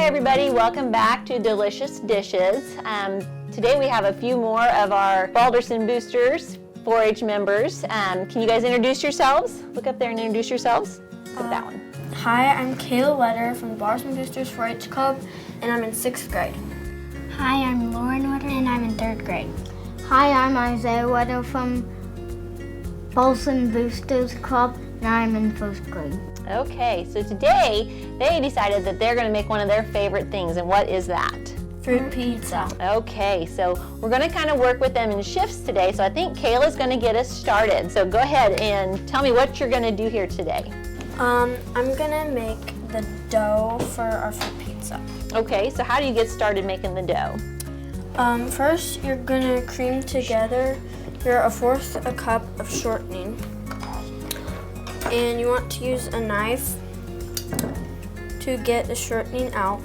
Hi everybody, welcome back to Delicious Dishes. Today we have a few more of our Balderson Boosters 4-H members. Can you guys introduce yourselves? Look up there and introduce yourselves. Look at that one. Hi, I'm Kayla Wetter from the Balderson Boosters 4-H Club, and I'm in 6th grade. Hi, I'm Lauren Wetter, and I'm in 3rd grade. Hi, I'm Isaiah Wetter from Balderson Boosters Club, and I'm in 1st grade. Okay, so today they decided that they're going to make one of their favorite things, and what is that? Fruit pizza. Okay, so we're going to kind of work with them in shifts today, so I think Kayla's going to get us started. So go ahead and tell me what you're going to do here today. I'm gonna make the dough for our fruit pizza. Okay, so how do you get started making the dough? First, you're gonna cream together a 1/4 cup of shortening. And you want to use a knife to get the shortening out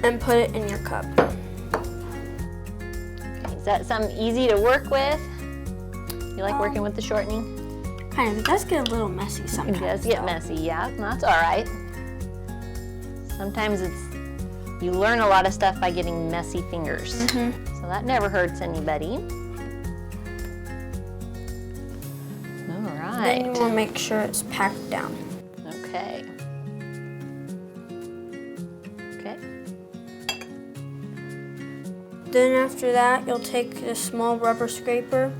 and put it in your cup. Okay, is that something easy to work with? You like working with the shortening? Kind of. It does get a little messy sometimes. It does get messy, yeah. That's all right. Sometimes you learn a lot of stuff by getting messy fingers. So that never hurts anybody. Then you want to make sure it's packed down. Okay. Okay. Then after that, you'll take a small rubber scraper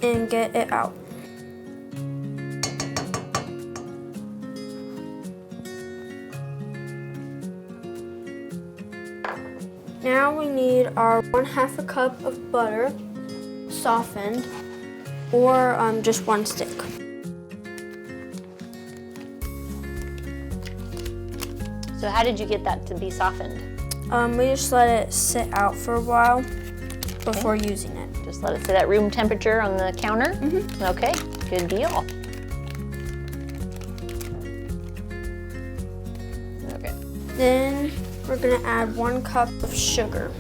and get it out. Now we need our 1/2 cup of butter, softened, or just 1 stick. So how did you get that to be softened? We just let it sit out for a while before using it. Just let it sit at room temperature on the counter? Okay, good deal. Okay. Then we're gonna add 1 cup of sugar.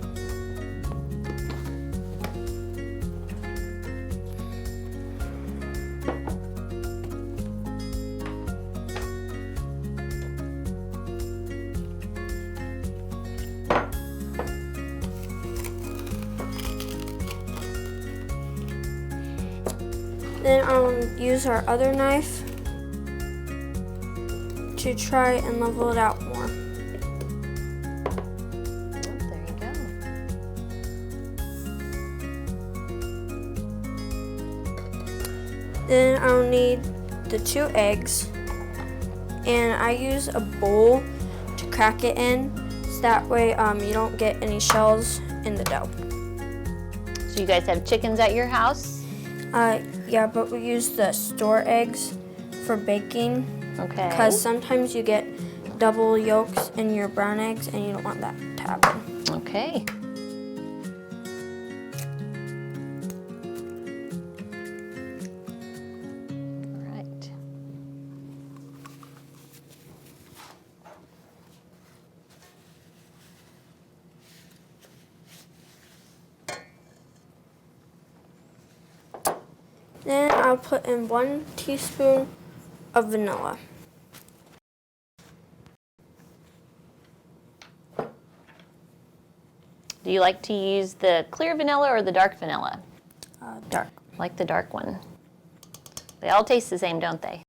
Then I'll use our other knife to try and level it out more. There you go. Then I'll need the 2 eggs, and I use a bowl to crack it in, so that way you don't get any shells in the dough. So you guys have chickens at your house? Yeah, but we use the store eggs for baking. Okay. Because sometimes you get double yolks in your brown eggs, and you don't want that to happen. Okay. All right. Then I'll put in 1 teaspoon of vanilla. Do you like to use the clear vanilla or the dark vanilla? Dark. Like the dark one. They all taste the same, don't they?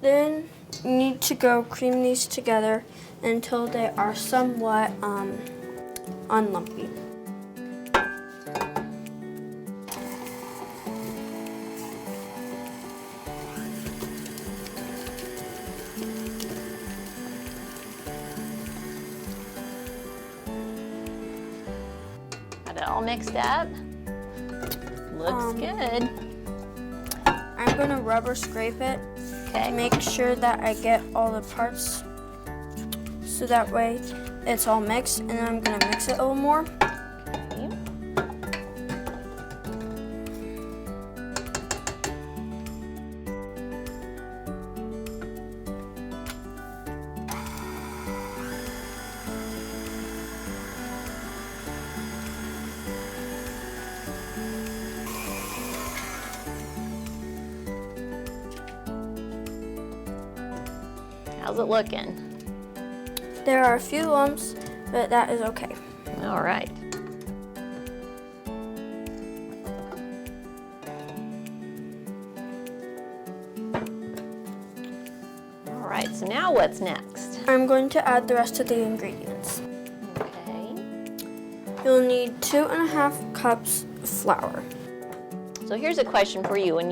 Then you need to go cream these together until they are somewhat unlumpy. Got it all mixed up? Looks good. I'm going to rubber scrape it to Okay. make sure that I get all the parts, so that way it's all mixed, and then I'm going to mix it a little more. Okay. How's it looking? There are a few lumps, but that is okay. All right. All right, so now what's next? I'm going to add the rest of the ingredients. Okay. You'll need 2.5 cups of flour. So here's a question for you. When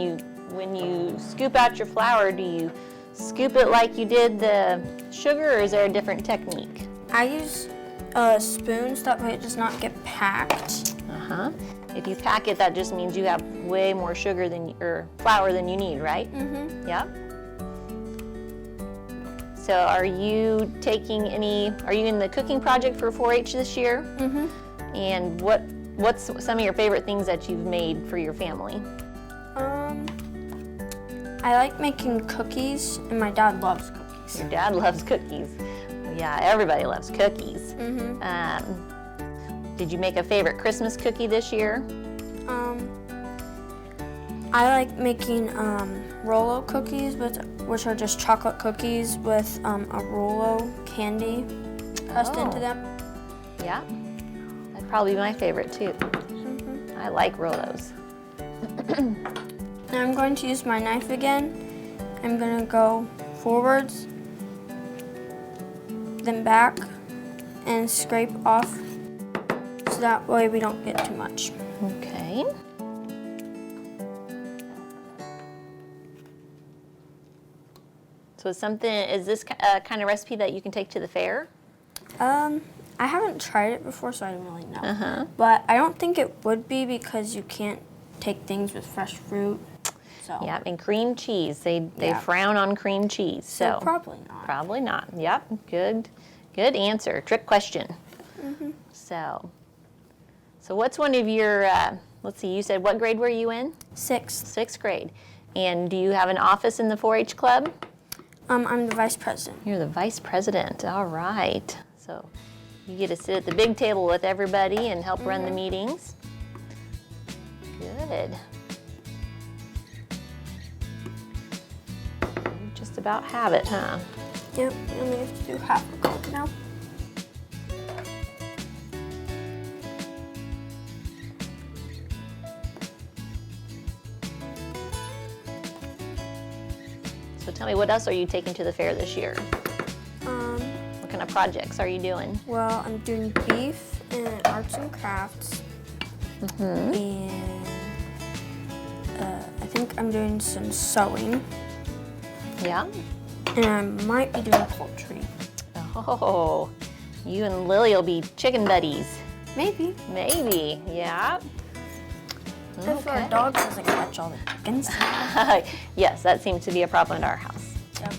you scoop out your flour, do you scoop it like you did the sugar, or is there a different technique? I use spoons, that way it does not get packed. Uh-huh. If you pack it, that just means you have way more sugar or flour than you need, right? Mm-hmm. Yep. So are you in the cooking project for 4-H this year? Mm-hmm. And what's some of your favorite things that you've made for your family? I like making cookies, and my dad loves cookies. Your dad loves cookies. Well, yeah, everybody loves cookies. Mm-hmm. Did you make a favorite Christmas cookie this year? I like making Rolo cookies, which are just chocolate cookies with a Rolo candy pressed into them. Yeah, that'd probably be my favorite too. Mm-hmm. I like Rolos. Now I'm going to use my knife again. I'm going to go forwards, then back, and scrape off so that way we don't get too much. Okay. So is this kind of recipe that you can take to the fair? I haven't tried it before, so I don't really know. Uh-huh. But I don't think it would be because you can't take things with fresh fruit. So Yeah, and cream cheese. They Yeah. frown on cream cheese. so probably not. Probably not. Yep. Good answer. Trick question. So what's one of your, let's see, you said what grade were you in? 6th. 6th grade. And do you have an office in the 4-H club? I'm the vice president. You're the vice president. All right. So you get to sit at the big table with everybody and help run the meetings. Good. You just about have it, huh? Yep, we only have to do half a cup now. So tell me, what else are you taking to the fair this year? What kind of projects are you doing? Well, I'm doing beef and arts and crafts. And I think I'm doing some sewing. Yeah? And I might be doing poultry. Oh, you and Lily will be chicken buddies. Maybe. Maybe, yeah. If our dog doesn't catch all the chickens. Yes, that seems to be a problem at our house. Yep.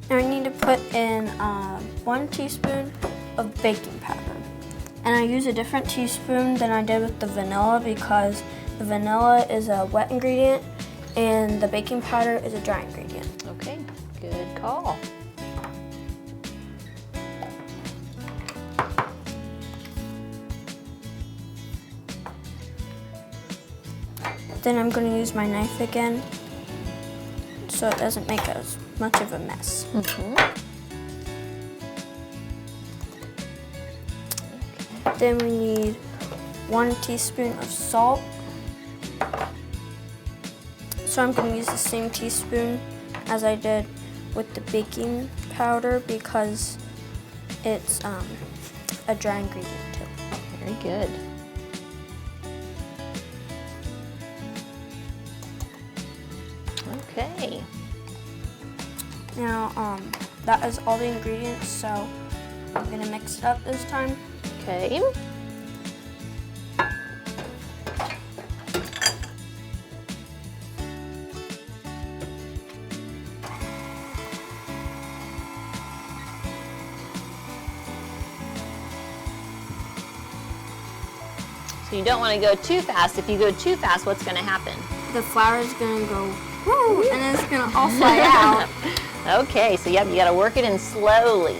Now I need to put in 1 teaspoon of baking powder. And I use a different teaspoon than I did with the vanilla because the vanilla is a wet ingredient and the baking powder is a dry ingredient. Okay, good call. Then I'm going to use my knife again so it doesn't make as much of a mess. Then we need 1 teaspoon of salt. So I'm going to use the same teaspoon as I did with the baking powder because it's a dry ingredient too. Very good. Okay. Now that is all the ingredients, so I'm going to mix it up this time. Okay. So you don't want to go too fast. If you go too fast, what's going to happen? The flour is going to go woo, and then it's going to all fly out. Okay, so yep, you got to work it in slowly.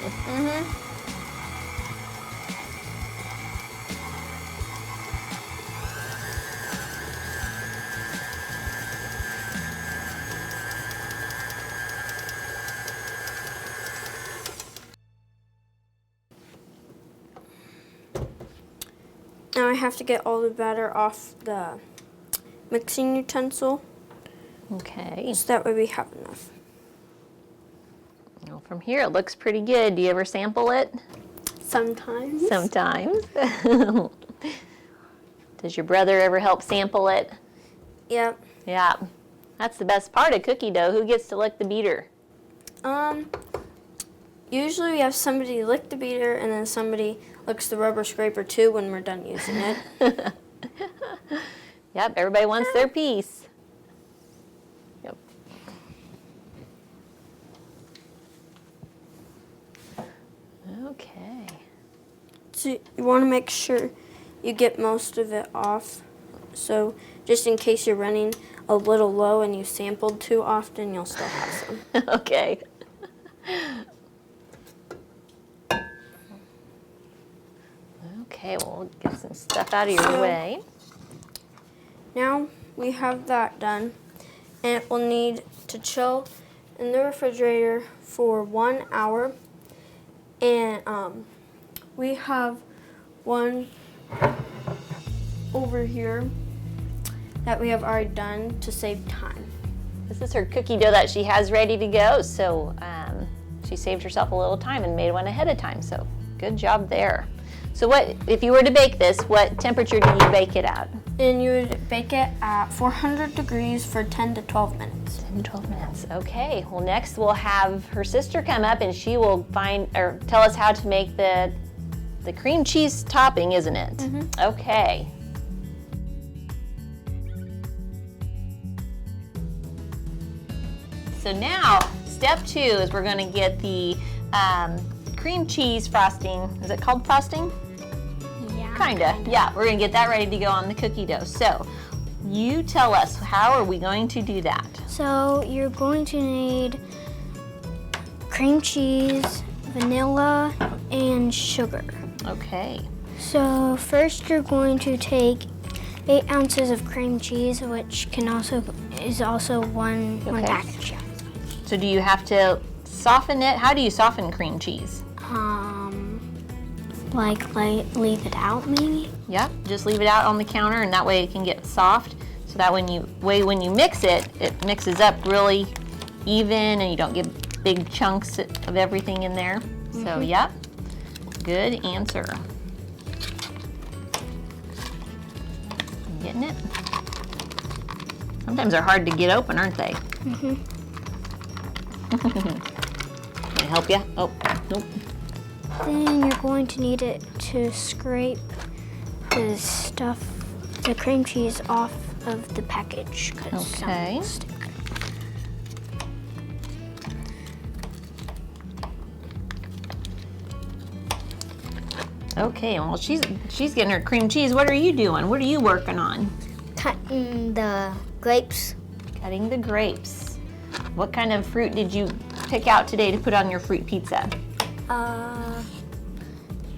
Now I have to get all the batter off the mixing utensil, Okay. so that way we have enough. Well, from here it looks pretty good. Do you ever sample it? Sometimes. Sometimes. Does your brother ever help sample it? Yep. Yeah. That's the best part of cookie dough. Who gets to lick the beater? Usually we have somebody lick the beater and then somebody licks the rubber scraper too when we're done using it. Yep, everybody wants their piece. Yep. Okay. So you want to make sure you get most of it off. So just in case you're running a little low and you sampled too often, you'll still have some. Okay. Okay, well, we'll get some stuff out of your So- way. Now we have that done, and it will need to chill in the refrigerator for 1 hour. And we have one over here that we have already done to save time. This is her cookie dough that she has ready to go, so she saved herself a little time and made one ahead of time, so good job there. So what, if you were to bake this, what temperature do you bake it at? And you would bake it at 400 degrees for 10 to 12 minutes. 10 to 12 minutes. Okay, well next we'll have her sister come up and she will tell us how to make the cream cheese topping, isn't it? Mm-hmm. Okay. So now, step 2 is we're going to get the cream cheese frosting. Is it called frosting? Yeah. Kinda. Yeah, we're going to get that ready to go on the cookie dough. So, you tell us, how are we going to do that? So you're going to need cream cheese, vanilla, and sugar. Okay. So first you're going to take 8 ounces of cream cheese, which is also one Okay. package. Yeah. So do you have to soften it? How do you soften cream cheese? Leave it out maybe. Yep, just leave it out on the counter and that way it can get soft. So that when you mix it, it mixes up really even and you don't get big chunks of everything in there. So yep, good answer. You getting it? Sometimes they're hard to get open, aren't they? Can I help you? Oh, nope. Then you're going to need it to scrape the cream cheese off of the package. 'Cause some Okay. will stick. Okay, well she's getting her cream cheese. What are you doing? What are you working on? Cutting the grapes. Cutting the grapes. What kind of fruit did you pick out today to put on your fruit pizza?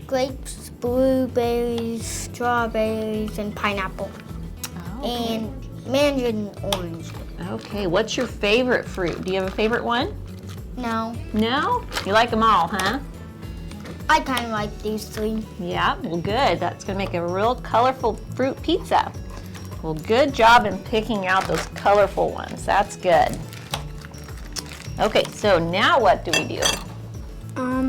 Grapes, blueberries, strawberries, and pineapple. And mandarin orange. Okay, what's your favorite fruit? Do you have a favorite one? No, No? You like them all, huh? I kind of like these 3. Yeah, well good. That's gonna make a real colorful fruit pizza. Well, good job in picking out those colorful ones. That's good. Okay, so now what do we do?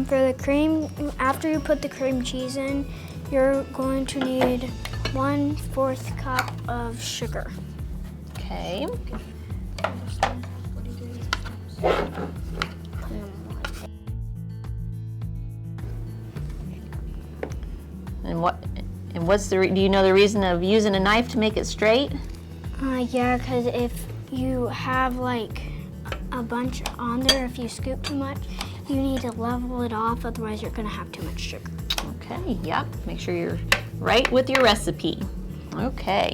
For the cream, after you put the cream cheese in, you're going to need 1/4 cup of sugar. Okay. And what's do you know the reason of using a knife to make it straight? Yeah, because if you have like a bunch on there, if you scoop too much, you need to level it off, otherwise you're gonna have too much sugar. Okay, yep. Make sure you're right with your recipe. Okay.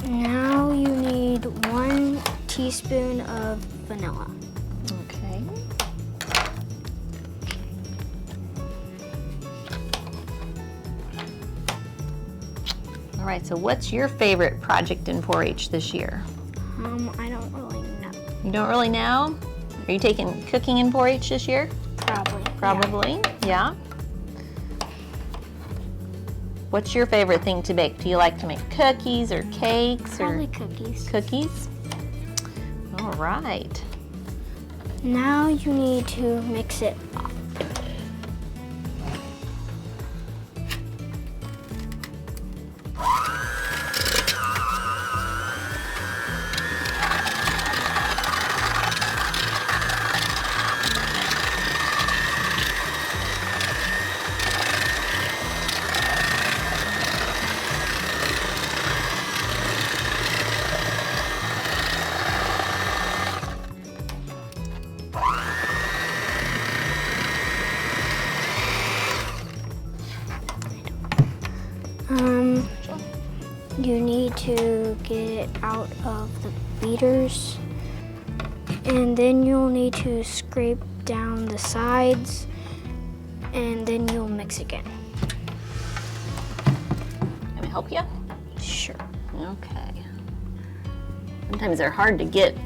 Now you need 1 teaspoon of vanilla. Okay. All right, so what's your favorite project in 4-H this year? I don't really know. You don't really know? Are you taking cooking in 4-H this year? Probably. Probably, yeah. What's your favorite thing to bake? Do you like to make cookies or cakes Probably or cookies. cookies? All right. Now you need to mix it up. You need to get it out of the beaters, and then you'll need to scrape down the sides, and then you'll mix again. Can I help you? Sure. Okay. Sometimes they're hard to get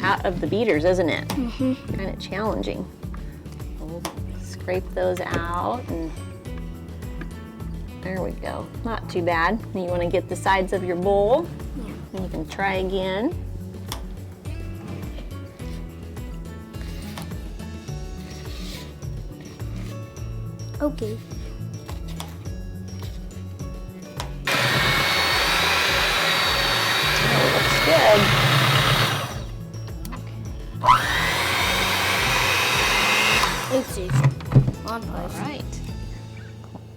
out of the beaters, isn't it? Mm-hmm. Kind of challenging. We'll scrape those out, and there we go. Not too bad. Then you want to get the sides of your bowl, and you can try again. Okay. Looks good. It's easy. One All place. right.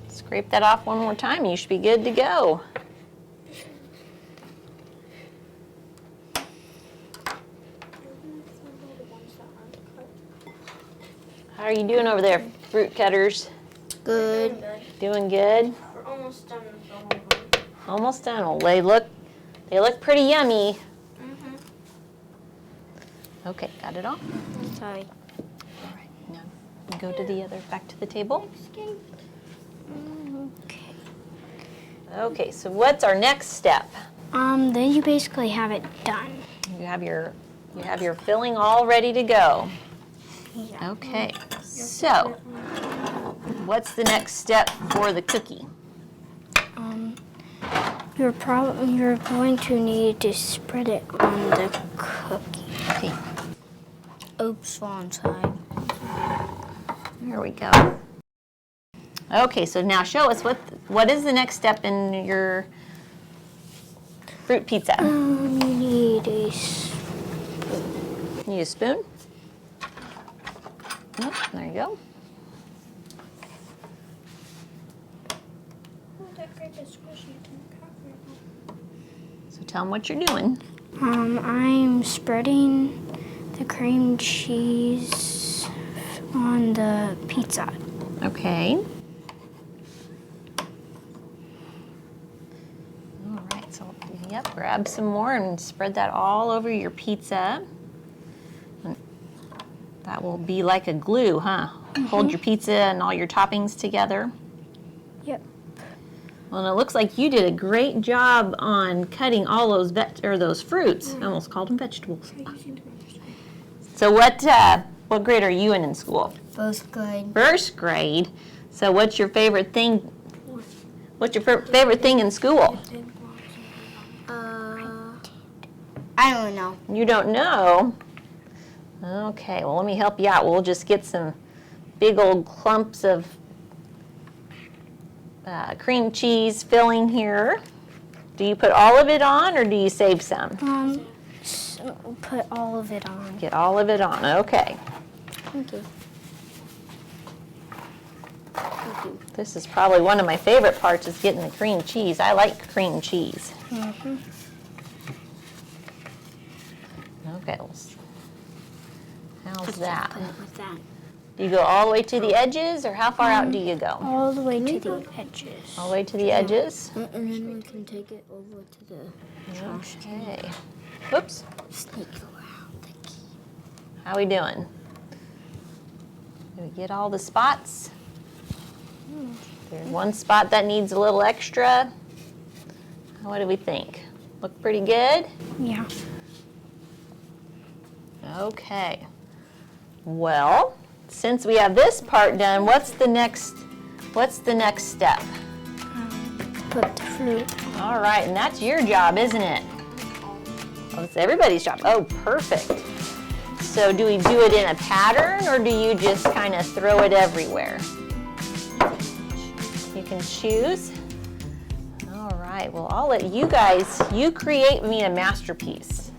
Scrape that off one more time. You should be good to go. How are you doing over there, fruit cutters? Good. Doing good? We're almost done with the whole one. Almost done. Well, they look pretty yummy. Okay, got it all? Sorry. All right, now go to the other, back to the table. Okay. Okay, so what's our next step? Then you basically have it done. You have your filling all ready to go. Yeah. Okay, so what's the next step for the cookie? You're going to need to spread it on the cookie. Okay, Oops, wrong side. there we go. Okay, so now show us what is the next step in your fruit pizza? You need a Need a spoon? Yep, there you go. So tell them what you're doing. I'm spreading the cream cheese on the pizza. Okay. All right, so yep, grab some more and spread that all over your pizza. And that will be like a glue, huh? Hold your pizza and all your toppings together. Yep. Well, and it looks like you did a great job on cutting all those those fruits. I almost called them vegetables. So what grade are you in school? First grade. First grade. So what's your favorite thing? What's your favorite thing in school? I don't know. You don't know? Okay, well let me help you out. We'll just get some big old clumps of cream cheese filling here. Do you put all of it on or do you save some? Put all of it on. Get all of it on, okay. Thank you. This is probably one of my favorite parts is getting the cream cheese. I like cream cheese. Okay, how's that? Put it with that. Do you go all the way to the edges or how far out do you go? All the way to the edges. All the way to the edges? And then we can take it over to the Okay. Whoops. sneak around the key. How we doing? Did we get all the spots? There's one spot that needs a little extra. What do we think? Look pretty good? Yeah. Okay. Well, since we have this part done, what's the next What's the next step? Put the fruit. All right, and that's your job, isn't it? Oh, it's everybody's job. Oh, perfect. So do we do it in a pattern, or do you just kind of throw it everywhere? You can choose. All right, well, I'll let you guys, you create me a masterpiece.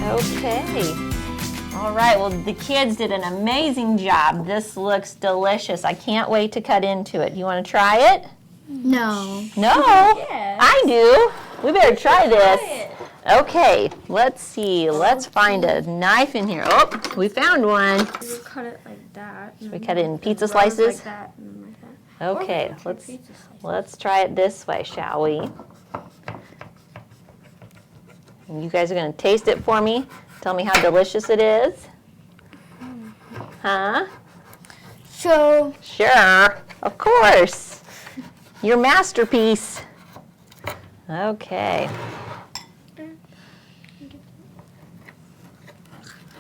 Okay. All right, well, the kids did an amazing job. This looks delicious. I can't wait to cut into it. You want to try it? No. No? I do. We better try this. Okay, let's see. Let's find a knife in here. Oh, we found one. Just cut it like that. We cut it in pizza slices? Like that and like that. Okay, let's try it this way, shall we? You guys are going to taste it for me. Tell me how delicious it is. Huh? So, Sure, of course. Your masterpiece. Okay.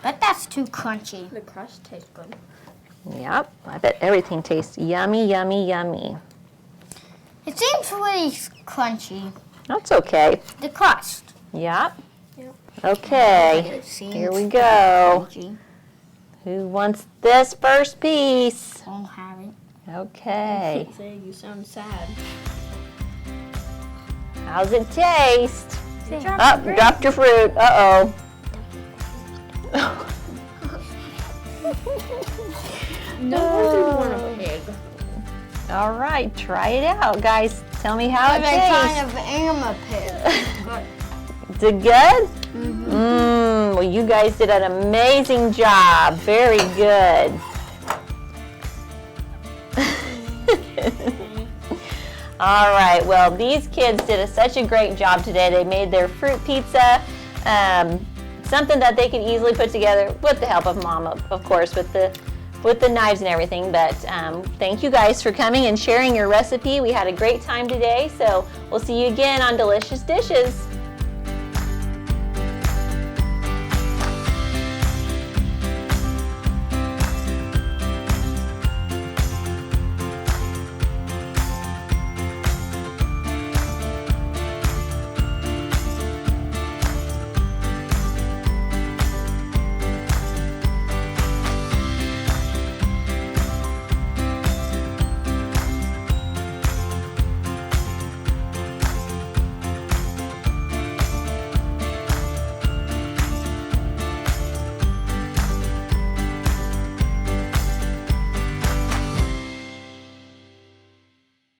but that's too crunchy. The crust tastes good. Yep, I bet everything tastes yummy, yummy, yummy. It seems really crunchy. That's okay. The crust. Yep. Yep. Okay, It seems here we go. crunchy. Who wants this first piece? Don't have it. Okay. Say you sound sad. How's it taste? Good Oh, you dropped your fruit. Uh-oh. No one would want a pig. All right, try it out, guys. Tell me how it I tastes. kind of am a pig. Is it good? Well, you guys did an amazing job. Very good. All right, well, these kids did such a great job today. They made their fruit pizza, something that they could easily put together with the help of Mom, of course, with the knives and everything. But thank you guys for coming and sharing your recipe. We had a great time today, so we'll see you again on Delicious Dishes.